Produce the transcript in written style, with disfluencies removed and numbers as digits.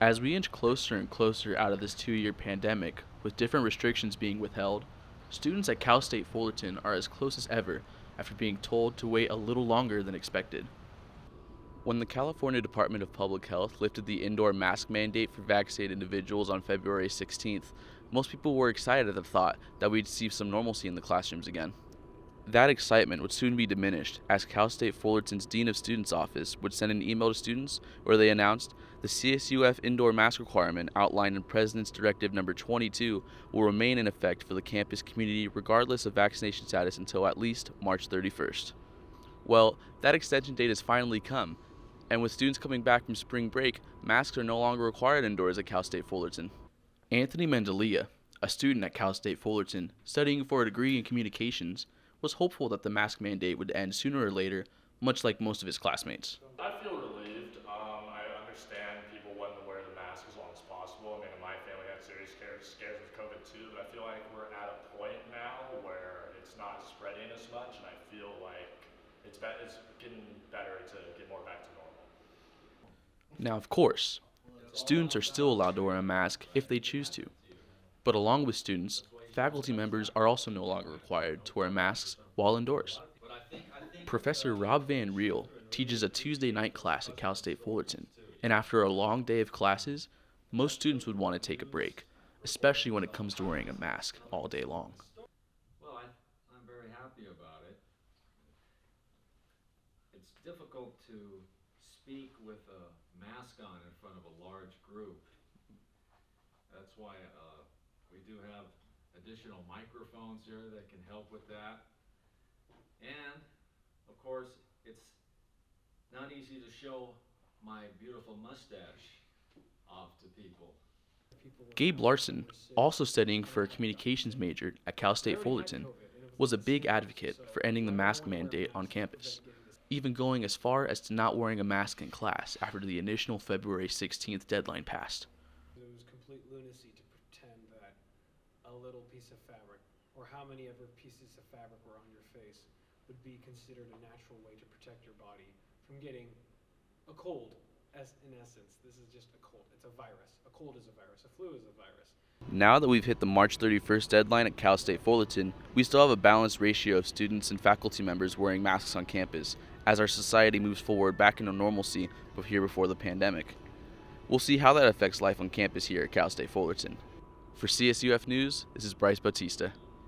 As we inch closer and closer out of this 2-year pandemic, with different restrictions being withheld, students at Cal State Fullerton are as close as ever after being told to wait a little longer than expected. When the California Department of Public Health lifted the indoor mask mandate for vaccinated individuals on February 16th, most people were excited at the thought that we'd see some normalcy in the classrooms again. That excitement would soon be diminished as Cal State Fullerton's Dean of Students office would send an email to students where they announced the CSUF indoor mask requirement outlined in President's Directive Number 22 will remain in effect for the campus community regardless of vaccination status until at least March 31st. Well, that extension date has finally come, and with students coming back from spring break, masks are no longer required indoors at Cal State Fullerton. Anthony Mendelia, a student at Cal State Fullerton studying for a degree in communications, was hopeful that the mask mandate would end sooner or later, much like most of his classmates. I feel relieved. I understand people wanting to wear the mask as long as possible. I mean, my family had serious scares with COVID too, but I feel like we're at a point now where it's not spreading as much, and I feel like it's getting better to get more back to normal. Now, of course, students are still allowed to wear a mask if they choose to. But along with students, faculty members are also no longer required to wear masks while indoors. Professor Rob Van Riel teaches a Tuesday night class at Cal State Fullerton, and after a long day of classes, most students would want to take a break, especially when it comes to wearing a mask all day long. Well, I'm very happy about it. It's difficult to speak with a mask on in front of a large group. That's why we do have additional microphones here that can help with that. And, of course, it's not easy to show my beautiful mustache off to people. Gabe Larson, also studying for a communications major at Cal State Fullerton, was a big advocate for ending the mask mandate on campus, even going as far as to not wearing a mask in class after the initial February 16th deadline passed. It was complete lunacy to pretend that a little piece of fabric, or how many ever pieces of fabric were on your face, would be considered a natural way to protect your body from getting a cold. In essence, this is just a cold. It's a virus. A cold is a virus. A flu is a virus. Now that we've hit the March 31st deadline at Cal State Fullerton, we still have a balanced ratio of students and faculty members wearing masks on campus as our society moves forward back into normalcy here before the pandemic. We'll see how that affects life on campus here at Cal State Fullerton. For CSUF News, this is Bryce Bautista.